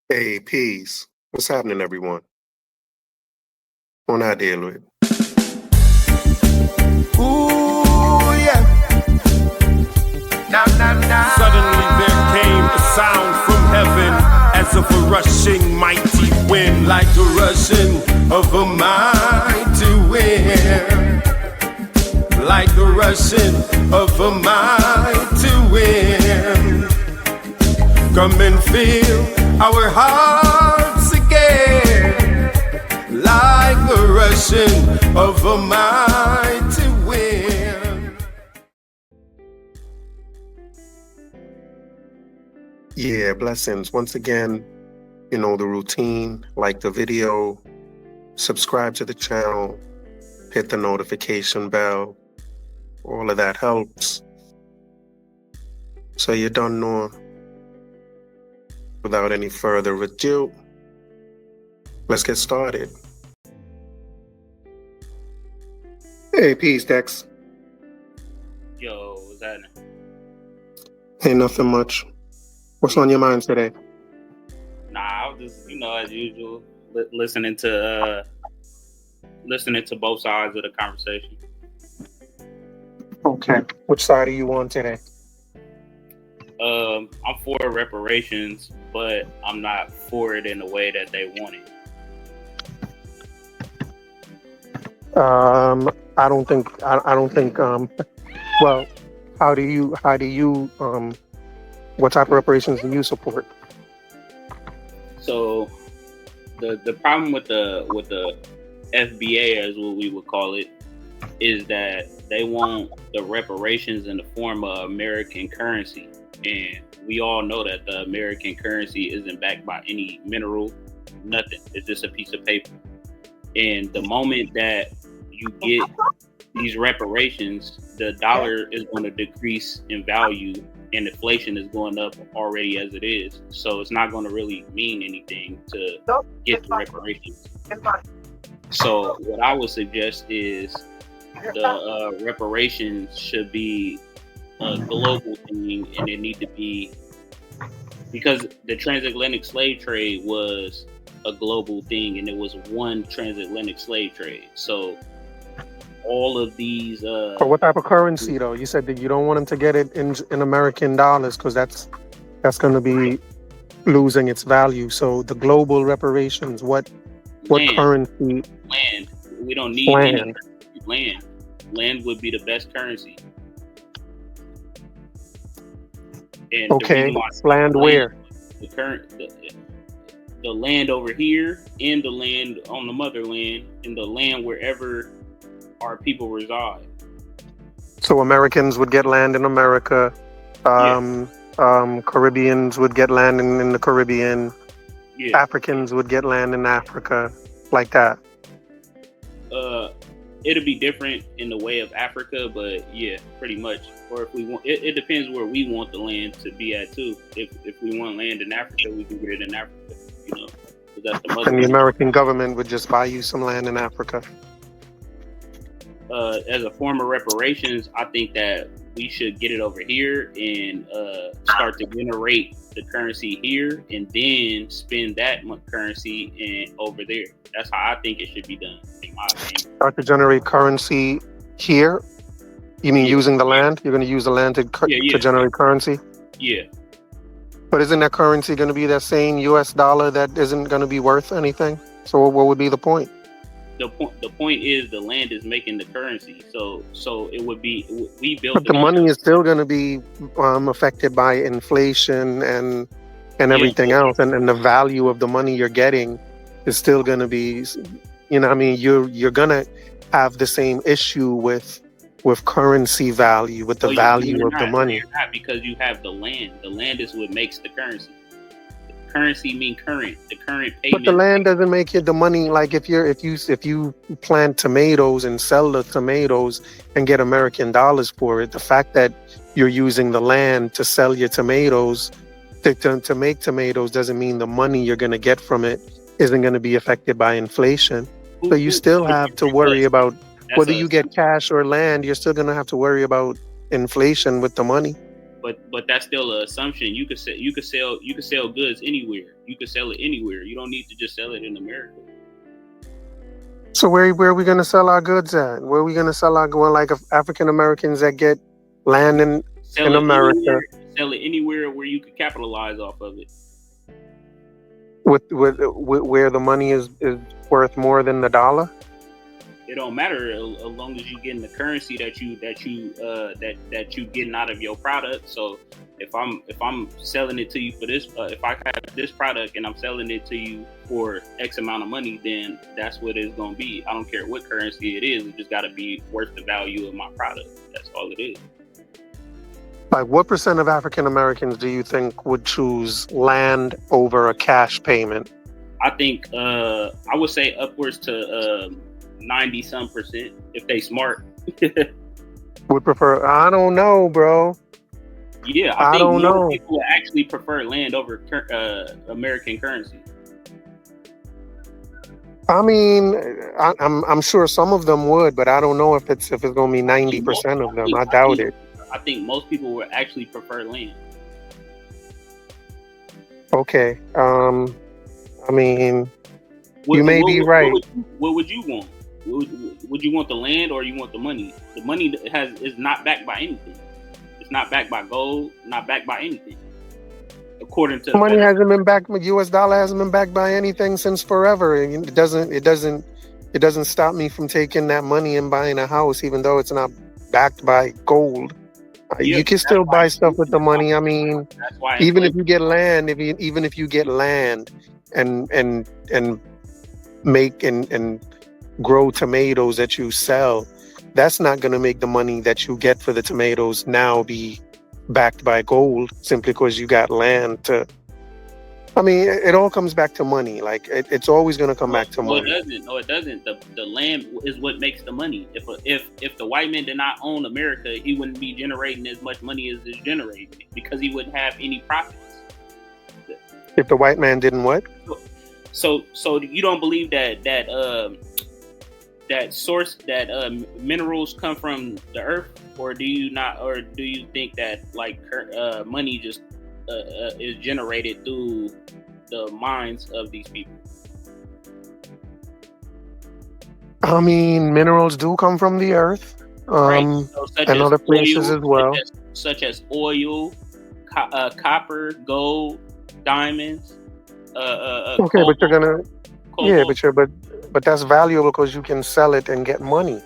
Hey, peace. What's happening, everyone? On our deal with. Ooh, yeah. Nah, nah, nah. Suddenly there came a sound from heaven, as of a rushing mighty wind, like the rushing of a mighty wind, like the rushing of a mighty wind. Come and fill our hearts again, like the rushing of a mighty wind. Yeah, blessings. Once again, you know the routine. Like the video, subscribe to the channel, hit the notification bell. All of that helps. So you don't know. Without any further ado, let's get started. Hey, peace, Dex. Yo, what's happening? Ain't nothing much. What's on your mind today? Nah, I was just, as usual, listening to both sides of the conversation. Okay. Which side are you on today? I'm for reparations, but I'm not for it in the way that they want it. I don't think. Well, how do you? What type of reparations do you support? So, the problem with the FBA, as what we would call it, is that they want the reparations in the form of American currency. And we all know that the American currency isn't backed by any mineral, nothing. It's just a piece of paper. And the moment that you get these reparations, the dollar is going to decrease in value and inflation is going up already as it is. So it's not going to really mean anything to get the reparations. So what I would suggest is the reparations should be a global thing, and it need to be, because the transatlantic slave trade was a global thing, and it was one transatlantic slave trade. So all of these But what type of currency though? You said that you don't want them to get it in American dollars because that's going to be losing its value. So the global reparations, what currency? Land. We don't need any land. Land would be the best currency. And okay, land where? The land over here, and the land on the motherland, and the land wherever our people reside. So Americans would get land in America. Caribbeans would get land in the Caribbean. Yeah. Africans would get land in Africa, like that. It'll be different in the way of Africa, but yeah, pretty much. Or if we want, it depends where we want the land to be at too. If we want land in Africa, we can get it in Africa. That's the mother. And the American government would just buy you some land in Africa. As a form of reparations, I think that we should get it over here and start to generate the currency here, and then spend that currency over there. That's how I think it should be done, in my opinion. Start to generate currency here? You mean using the land? You're going to use the land to generate currency? Yeah. But isn't that currency going to be that same U.S. dollar that isn't going to be worth anything? So what would be the point? The point is the land is making the currency. So it would be, we built. But the money is still going to be affected by inflation and everything else, and the value of the money you're getting is still going to be, you're going to have the same issue with currency value, with the value of the money. You're not, because you have the land. The land is what makes the currency. Currency mean current, the current payment. But the land doesn't make it the money. Like if you plant tomatoes and sell the tomatoes and get American dollars for it, the fact that you're using the land to sell your tomatoes to make tomatoes doesn't mean the money you're going to get from it isn't going to be affected by inflation. So you still have to worry about whether you get cash or land. You're still going to have to worry about inflation with the money. but that's still an assumption. You could sell goods anywhere. You could sell it anywhere. You don't need to just sell it in America. So where are we going to sell our goods at? Where are we going to sell our goods? Like African Americans that get land in America. Sell it anywhere where you could capitalize off of it. With where the money is worth more than the dollar. It don't matter as long as you getting the currency that you getting out of your product. So if I'm selling it to you for this, if I have this product and I'm selling it to you for X amount of money, then that's what it's gonna be. I don't care what currency it is. It just got to be worth the value of my product. That's all it is. Like, what percent of African Americans do you think would choose land over a cash payment? I think I would say upwards to 90% if they smart. Would prefer? I don't know, bro. Yeah, I think more people actually prefer land over American currency. I mean, I'm sure some of them would, but I don't know if it's going to be 90% of them. I doubt it. I think most people would actually prefer land. Okay. I mean, you may be right. What would you want? Would you want the land or you want the money? The money is not backed by anything. It's not backed by gold, not backed by anything. According to money hasn't been backed. U.S. dollar hasn't been backed by anything since forever. It doesn't stop me from taking that money and buying a house, even though it's not backed by gold. You can still buy stuff with the money. I mean, even if you get land, even if you get land and make and grow tomatoes that you sell, that's not going to make the money that you get for the tomatoes now be backed by gold simply because you got land to. I mean, it all comes back to money. Like it's always going to come back to money. No, it doesn't. The land is what makes the money. If the white man did not own America, he wouldn't be generating as much money as it's generating because he wouldn't have any profits. If the white man didn't what? So you don't believe that minerals come from the earth, or do you not? Or do you think that like money just is generated through the minds of these people? I mean, minerals do come from the earth, right. So and other places as well, such as oil, copper, gold, diamonds. Okay, but you're gonna, but that's valuable because you can sell it and get money.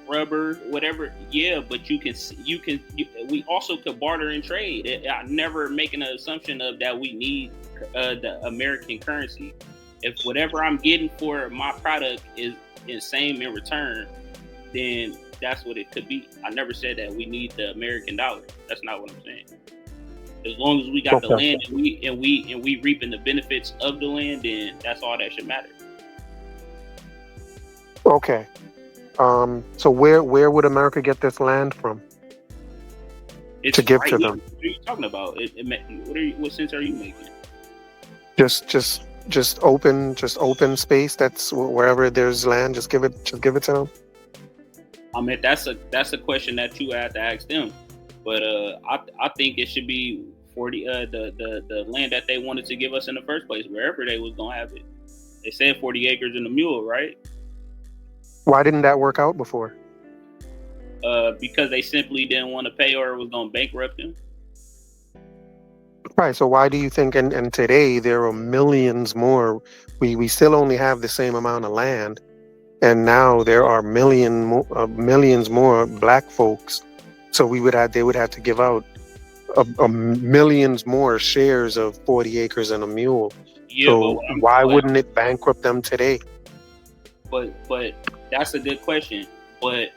Rubber, whatever, yeah, but we also could barter and trade. I never making an assumption of that we need the American currency. If whatever I'm getting for my product is the same in return, then that's what it could be. I never said that we need the American dollar. That's not what I'm saying. As long as we got the land and we reaping the benefits of the land, then that's all that should matter. Okay. So where would America get this land from? To give to them? What are you talking about? What sense are you making? Just open space. That's wherever there's land. Just give it to them. I mean, that's a question that you have to ask them. But I think it should be for the land that they wanted to give us in the first place, wherever they was gonna have it. They said 40 acres and a mule, right? Why didn't that work out before? Because they simply didn't want to pay, or it was going to bankrupt them. Right. So why do you think? And today there are millions more. We still only have the same amount of land, and now there are millions more black folks. So they would have to give out millions more shares of 40 acres and a mule. Yeah, so why wouldn't it bankrupt them today? But that's a good question. But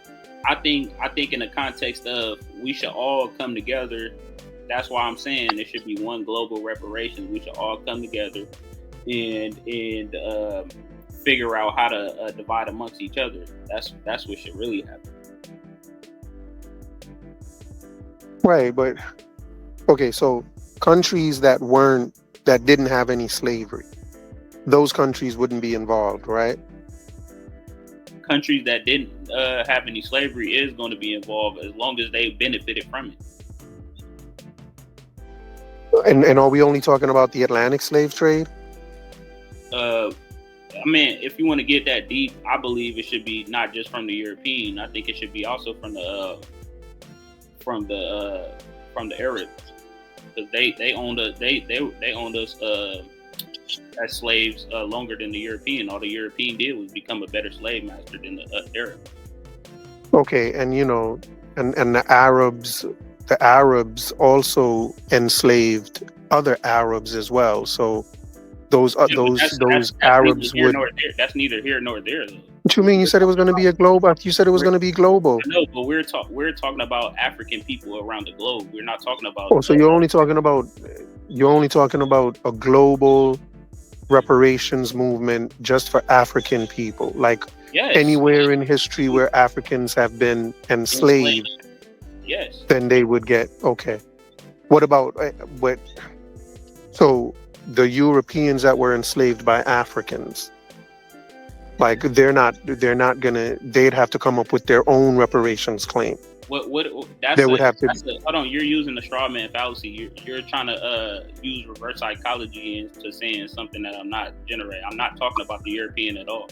I think in the context of we should all come together. That's why I'm saying there should be one global reparations. We should all come together and figure out how to divide amongst each other. That's what should really happen. Right, but okay, so countries that didn't have any slavery, those countries wouldn't be involved, right? Countries that didn't have any slavery is going to be involved as long as they benefited from it. And are we only talking about the Atlantic slave trade? I mean, if you want to get that deep, I believe it should be not just from the European. I think it should be also from the Arabs, because they owned us. They owned us as slaves longer than the European. All the European did was become a better slave master than the Arab. Okay, and and the Arabs also enslaved other Arabs as well. So those Yeah, but that's Arabs neither here would. nor there. That's neither here nor there, though. What you mean? You said it was going to be a global. You said it was going to be global. No, but we're talking about African people around the globe. We're not talking about. Oh, so you're only talking about a global reparations movement just for African people, like Yes. anywhere in history where Africans have been enslaved, Yes. then they would get. Okay. What about what? So the Europeans that were enslaved by Africans, like they'd have to come up with their own reparations claim. Hold on, you're using the straw man fallacy. You're trying to use reverse psychology into saying something that I'm not generating. I'm not talking about the European at all.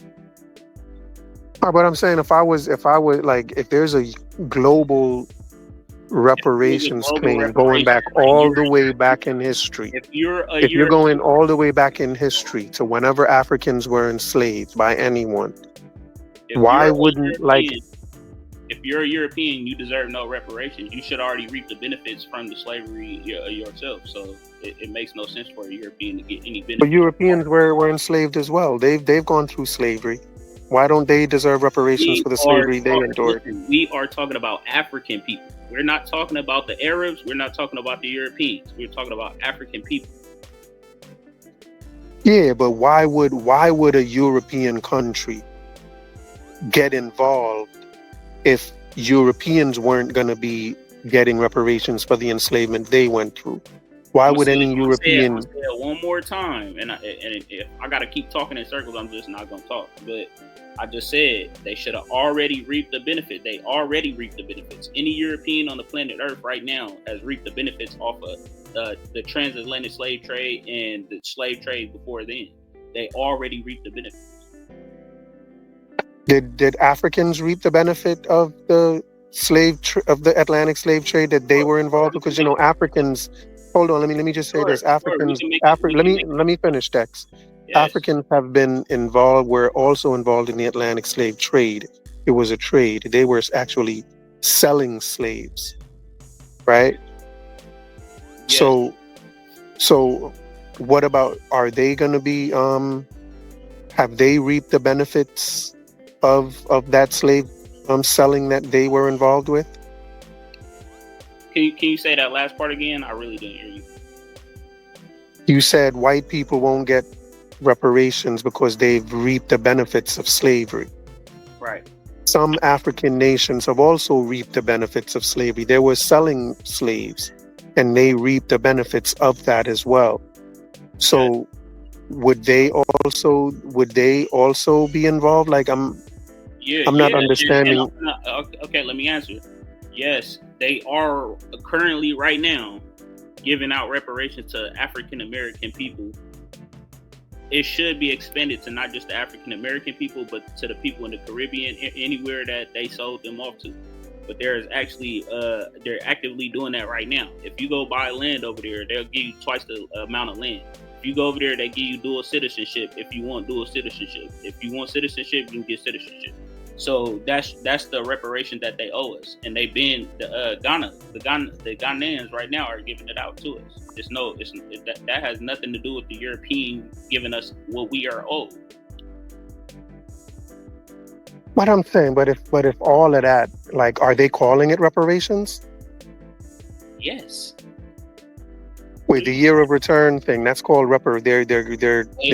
But I'm saying if there's a global reparations claim going back all the way back in history. If you're going all the way back in history to whenever Africans were enslaved by anyone, why wouldn't if you're a European, you deserve no reparations. You should already reap the benefits from the slavery yourself. So it makes no sense for a European to get any benefits. But Europeans were enslaved as well. They've gone through slavery. Why don't they deserve reparations for the slavery they endured? We are talking about African people. We're not talking about the Arabs. We're not talking about the Europeans. We're talking about African people. Yeah, but why would a European country get involved if Europeans weren't going to be getting reparations for the enslavement they went through? Why would any European? I'll say it one more time, and if I got to keep talking in circles, I'm just not going to talk. But I just said they should have already reaped the benefit. They already reaped the benefits. Any European on the planet Earth right now has reaped the benefits off of the transatlantic slave trade and the slave trade before then. They already reaped the benefits. Did Africans reap the benefit of the of the Atlantic slave trade that they were involved? Because Africans. Hold on, let me just say this. Africans. Let me finish, Dex. Yes. Africans have been involved. Were also involved in the Atlantic slave trade. It was a trade. They were actually selling slaves, right? Yes. So, what about? Are they going to be? Have they reaped the benefits of that slave selling that they were involved with? Can you say that last part again? I really didn't hear you. You said white people won't get reparations because they've reaped the benefits of slavery. Right. Some African nations have also reaped the benefits of slavery. They were selling slaves and they reaped the benefits of that as well. So would they also be involved? Like I'm not understanding. Okay, let me answer. Yes, they are currently right now giving out reparations to African American people. It should be expanded to not just the African American people, but to the people in the Caribbean, anywhere that they sold them off to. But there's actually they're actively doing that right now. If you go buy land over there, they'll give you twice the amount of land. If you go over there, they give you dual citizenship. If you want dual citizenship, if you want citizenship, you can get citizenship. So that's the reparation that they owe us, and they've been the Ghanaians right now are giving it out to us. That has nothing to do with the European giving us what we are owed. What I'm saying, but if all of that, like, are they calling it reparations? Yes. Wait, the year of return thing, that's called They're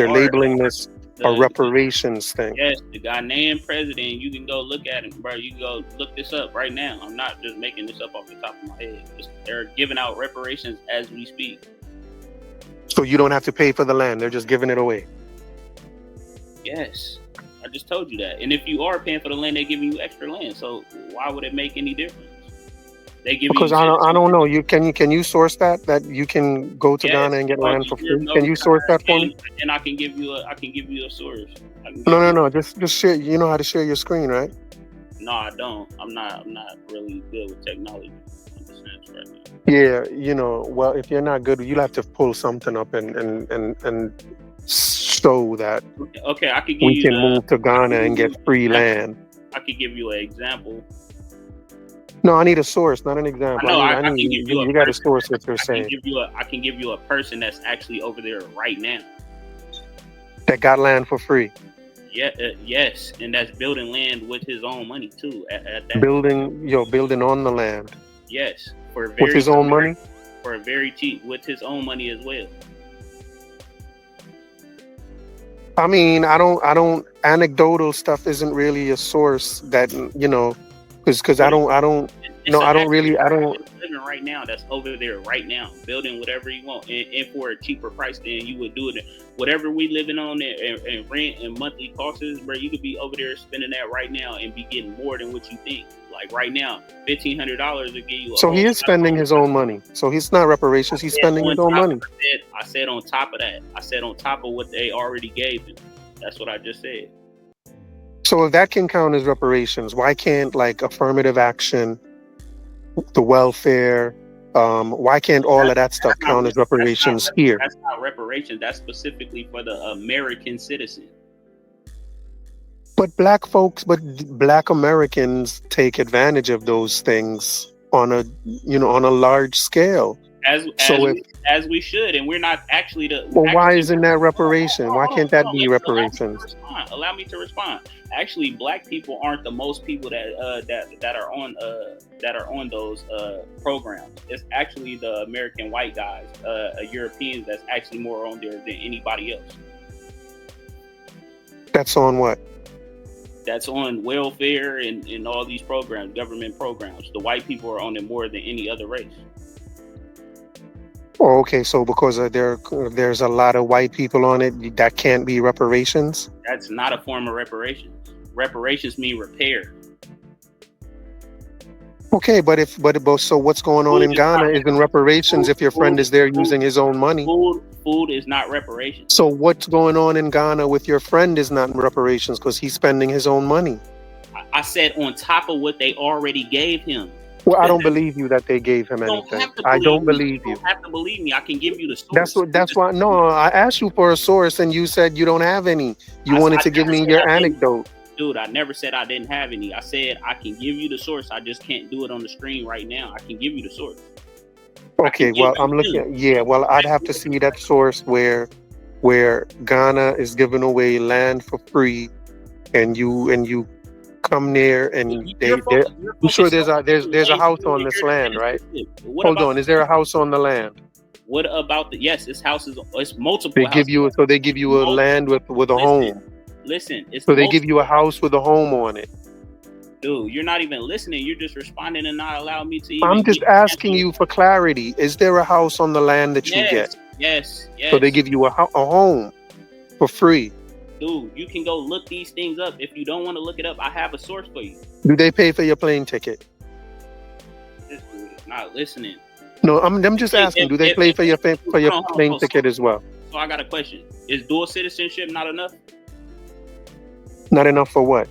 labeling this a reparations thing. Yes, the Ghanaian president, you can go look at him, bro. You can go look this up right now. I'm not just making this up off the top of my head. They're giving out reparations as we speak. So you don't have to pay for the land. They're just giving it away. Yes. I just told you that. And if you are paying for the land, they're giving you extra land. So why would it make any difference? They give Because you I don't know. Can you source that you can go to Ghana and get land for free? Can you source that for me? and I can give you a source. No. Just share. You know how to share your screen, right? No, I don't. I'm not really good with technology in the sense right now. Yeah, well, if you're not good, you'll have to pull something up and show that Okay, I could give we you can move to Ghana and get free land. I could give you an example. No, I need a source, not an example. I I need can give you you got to source what you're saying. I can give you a person that's actually over there right now. That got land for free. Yeah, yes, and that's building land with his own money too. At that Building on the land. Yes, With his own money. For very cheap, with his own money as well. I mean, I don't. Anecdotal stuff isn't really a source that because I don't. No, I don't really. I don't. Living right now, that's over there right now, building whatever you want, and for a cheaper price than you would do it. Whatever we living on and rent and monthly costs, bro, you could be over there spending that right now and be getting more than what you think. Like right now, $1,500 will give you. So he is spending his own money. So he's not reparations. He's spending his own money. I said on top of that. I said on top of what they already gave him. That's what I just said. So if that can count as reparations, why can't like affirmative action, the welfare, why can't all of that stuff count as reparations here? That's not reparations. That's specifically for the American citizen. But black Americans take advantage of those things on a large scale. As we should, and we're not actually the. Well, why isn't that reparation? Why can't that be reparations? Allow me to respond. Actually, black people aren't the most people that are on those programs. It's actually the American white guys, Europeans, that's actually more on there than anybody else. That's on what? That's on welfare and all these programs, government programs. The white people are on it more than any other race. Oh, okay. So because there's a lot of white people on it, that can't be reparations? That's not a form of reparations. Reparations mean repair. Okay, but so what's going on in Ghana isn't reparations if your friend is there using his own money. Food is not reparations. So what's going on in Ghana with your friend is not reparations because he's spending his own money. I said on top of what they already gave him. Well, I don't believe you that they gave him anything. I don't believe you. You don't have to believe me. I can give you the source. That's why. No, I asked you for a source and you said you don't have any. You wanted to give me your anecdote. Dude, I never said I didn't have any. I said I can give you the source. I just can't do it on the screen right now. I can give you the source. Okay, well, I'm looking at, yeah, well, I'd have to see that source where Ghana is giving away land for free and you come there and I'm sure there's a house on this land, right? Hold on, is there a house on the land? What about yes, it's houses, it's multiple They give you a land with a home. Listen, it's so they give you a house with a home on it. Dude, you're not even listening. You're just responding and not allowing me to even. I'm just asking you for clarity. Is there a house on the land that you get? Yes. So they give you a home for free. Dude, you can go look these things up. If you don't want to look it up, I have a source for you. Do they pay for your plane ticket? This dude is not listening. No, I'm just asking. Do they pay for your plane ticket as well? So I got a question. Is dual citizenship not enough? Not enough for what?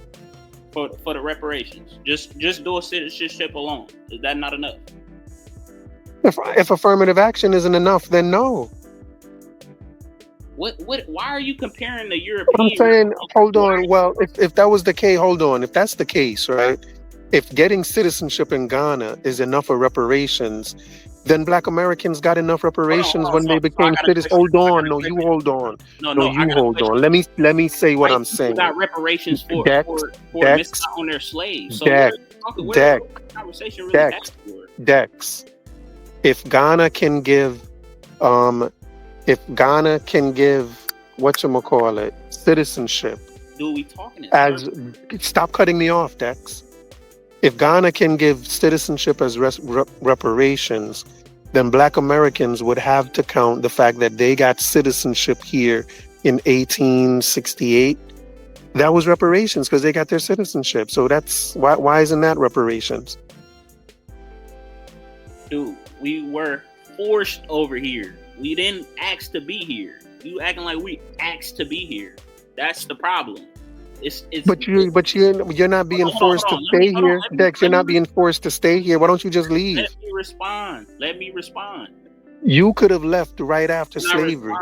For the reparations. Just dual citizenship alone. Is that not enough? If affirmative action isn't enough, then no. What why are you comparing the European? I'm saying, hold on. Well, if that was the case, hold on. If that's the case, right? If getting citizenship in Ghana is enough of reparations, then Black Americans got enough reparations when they became citizens. Hold on. No, you hold on. No, you hold on. Let me say what I'm saying. You got reparations for missing out on their slaves. So Dex. If Ghana can give whatchamacallit, citizenship. Do we talking as stop cutting me off, Dex. If Ghana can give citizenship as reparations, then Black Americans would have to count the fact that they got citizenship here in 1868. That was reparations because they got their citizenship. So that's why isn't that reparations? Dude, we were forced over here. We didn't ask to be here. You acting like we asked to be here. That's the problem. You're not being forced to stay here, Dex. You're not being forced to stay here. Why don't you just leave? Let me respond. You could have left right after slavery,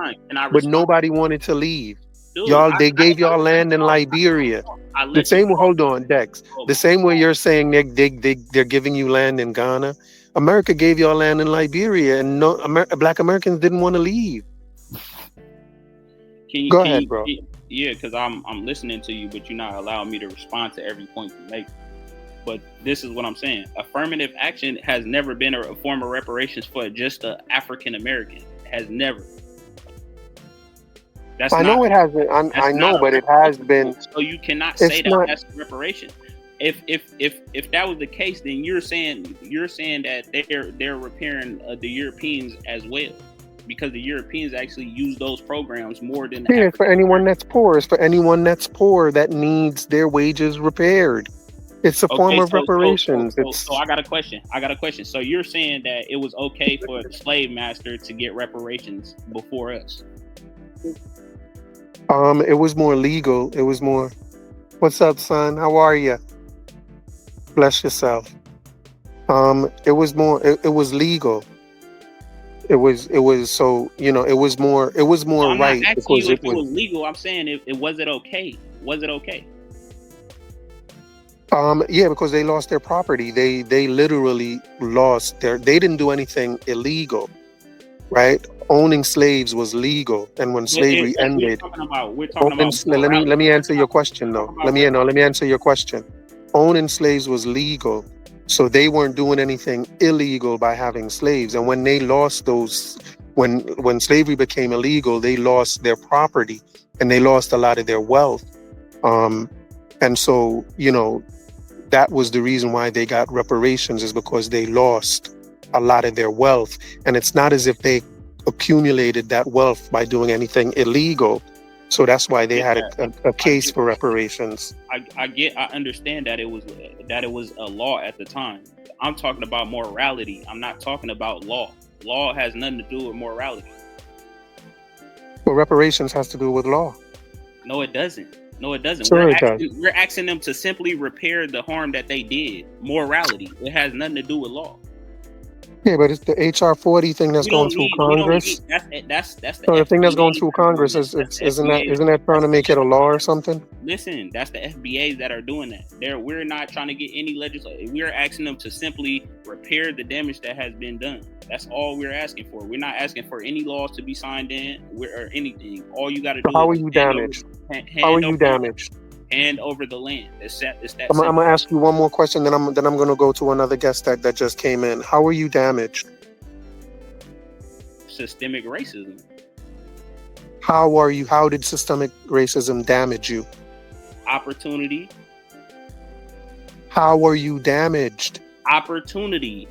but nobody wanted to leave. Dude, They gave y'all land in Liberia. The same way, hold on, Dex. The same way you're saying they're giving you land in Ghana. America gave y'all land in Liberia, and Black Americans didn't want to leave. Go ahead, bro. Yeah, because I'm listening to you, but you're not allowing me to respond to every point you make. But this is what I'm saying. Affirmative action has never been a form of reparations for just the African American. It has never. I know it hasn't. I know, but it has been. So you cannot say that's reparation. If that was the case, then you're saying that they're repairing the Europeans as well, because the Europeans actually use those programs more than. Yeah, for anyone that's poor. It's for anyone that's poor that needs their wages repaired. It's a form of reparations. So I got a question. So you're saying that it was okay for the slave master to get reparations before us? It was more legal. It was more. What's up, son? How are you? Bless yourself. It was more. It was legal. It was so it was more. It was more I'm right not asking because you if it was legal. I'm saying it was it okay? Was it okay? Yeah, because they lost their property. They literally lost their. They didn't do anything illegal, right? Owning slaves was legal, and when slavery ended, we're talking about. Let me answer your question though. Let me answer your question. Owning slaves was legal, so they weren't doing anything illegal by having slaves. And when they lost those, when slavery became illegal, they lost their property and they lost a lot of their wealth. And so that was the reason why they got reparations, is because they lost a lot of their wealth. And it's not as if they accumulated that wealth by doing anything illegal. So that's why they had a case for reparations. I understand that it was a law at the time. I'm talking about morality. I'm not talking about law. Law has nothing to do with morality. Well, reparations has to do with law. No, it doesn't. Sure, we're asking them to simply repair the harm that they did. Morality. It has nothing to do with law. Yeah, but it's the HR 40 thing that's going through Congress. That's the thing that's going through Congress. Isn't that trying to make it a law or something? Listen, that's the FBAs that are doing that. We're not trying to get any legislation. We're asking them to simply repair the damage that has been done. That's all we're asking for. We're not asking for any laws to be signed in or anything. All you got to do. How are you damaged? How are you damaged? Hand over the land. I'm gonna ask you one more question, then I'm gonna go to another guest that just came in. How are you damaged? Systemic racism. How did systemic racism damage you? Opportunity. How are you damaged? Opportunity.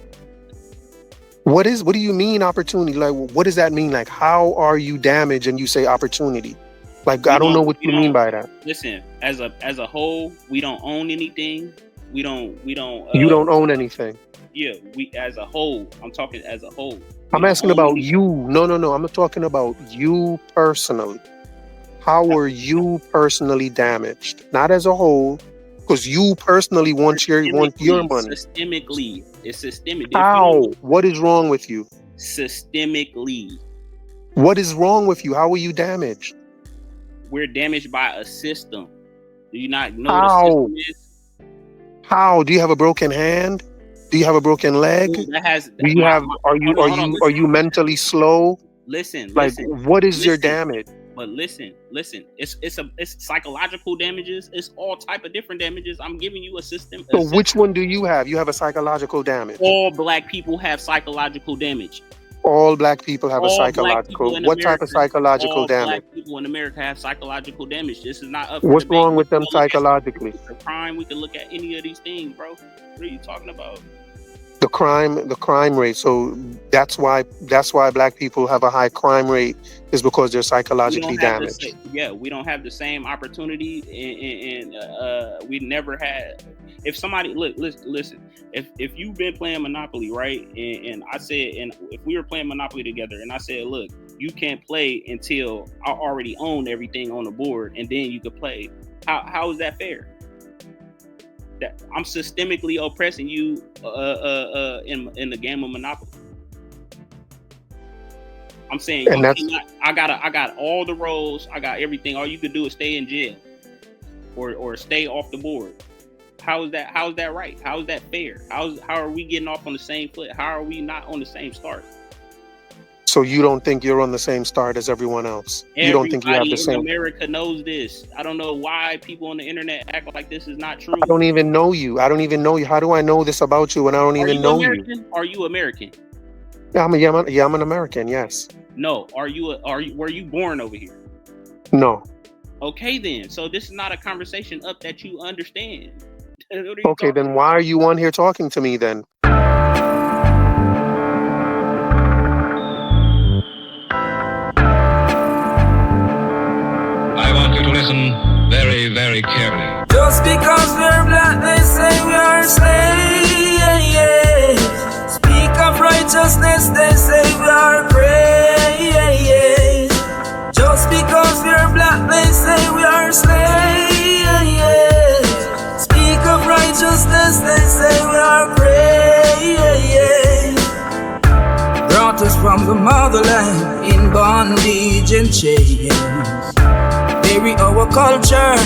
What do you mean opportunity? Like, what does that mean? Like, how are you damaged? And you say opportunity. Like, I don't know what you mean by that. Listen, as a whole, we don't own anything. We don't. You don't own anything. Yeah, we as a whole. I'm talking as a whole. I'm asking about you. No. I'm not talking about you personally. How were you personally damaged? Not as a whole, because you personally want your money. Systemically, it's systemic. How? What is wrong with you? Systemically. What is wrong with you? How are you damaged? We're damaged by a system. Do you not know what the system is? How? Do you have a broken hand? Do you have a broken leg? Are you mentally slow? Listen. What is your damage? But listen. It's psychological damages. It's all type of different damages. I'm giving you a system. So which one do you have? You have a psychological damage. All black people have psychological damage. All black people have a psychological. What type of psychological damage? Black people in America have psychological damage. This is not up. What's wrong with them psychologically? The crime. We can look at any of these things, bro. What are you talking about? The crime rate. So that's why black people have a high crime rate, is because they're psychologically damaged. We don't have the same opportunity, and we never had. if somebody listen, if you've been playing Monopoly, right, and I said, and if we were playing Monopoly together, and I said, look, you can't play until I already own everything on the board, and then you could play. How is that fair? That I'm systemically oppressing you in the game of Monopoly. I'm saying, And that's I got all the roles, I got everything. All you could do is stay in jail, or stay off the board. How is that right? How is that fair? How are we getting off on the same foot? How are we not on the same start? so you don't think you're on the same start as everyone else? You don't think you have the same? America knows this. I don't know why people on the internet act like this is not true. I don't even know you. How do I know this about you when I don't even know you? Are you American? Yeah, I'm an American. Yes. No. Were you born over here? No. Okay, then. So this is not a conversation up that you understand. Okay, then why are you on here talking to me then? I want you to listen very, very carefully. Just because we're black, they say we are slaves. Speak of righteousness, they say we are praise. Just because we're black, they say we are slaves. Speak of righteousness, they say we are praise. Brought us from the motherland in bondage and chains. Bury our culture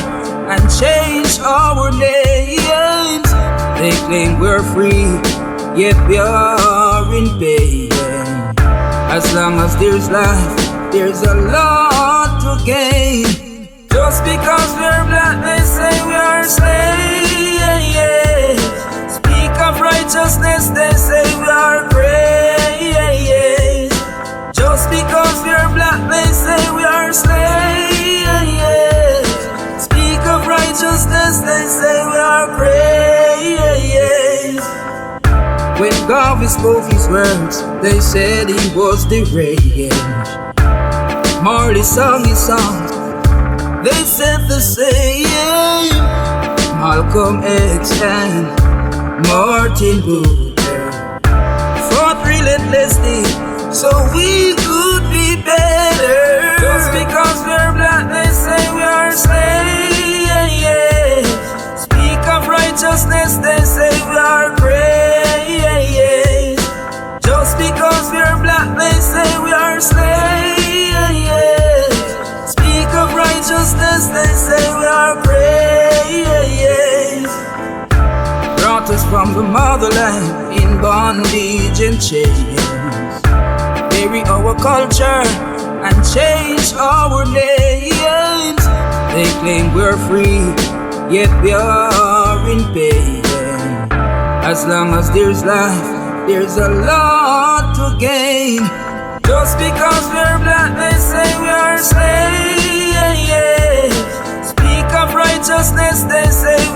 and change our names. They claim we're free, yet we are in pain. As long as there's life, there's a lot to gain. Just because we're black, they say we are slaves. Speak of righteousness, they say we are praise. Just because we're black, they say we are slaves. Speak of righteousness, they say we are praise. When God spoke his words, they said he was deranged. Marley sung his songs, they said the same. Malcolm X and Martin Luther fought relentlessly so we could be better. Just because we're black, they say we are slaves. Speak of righteousness, they say we are praise. Just because we're black, they say we are slaves. Speak of righteousness, they say we are praise. Brought us from the motherland in bondage and chains. Bury our culture and change our names. They claim we're free, yet we are in pain. As long as there's life, there's a lot to gain. Just because we're black, they say we are slaves. Speak of righteousness, they say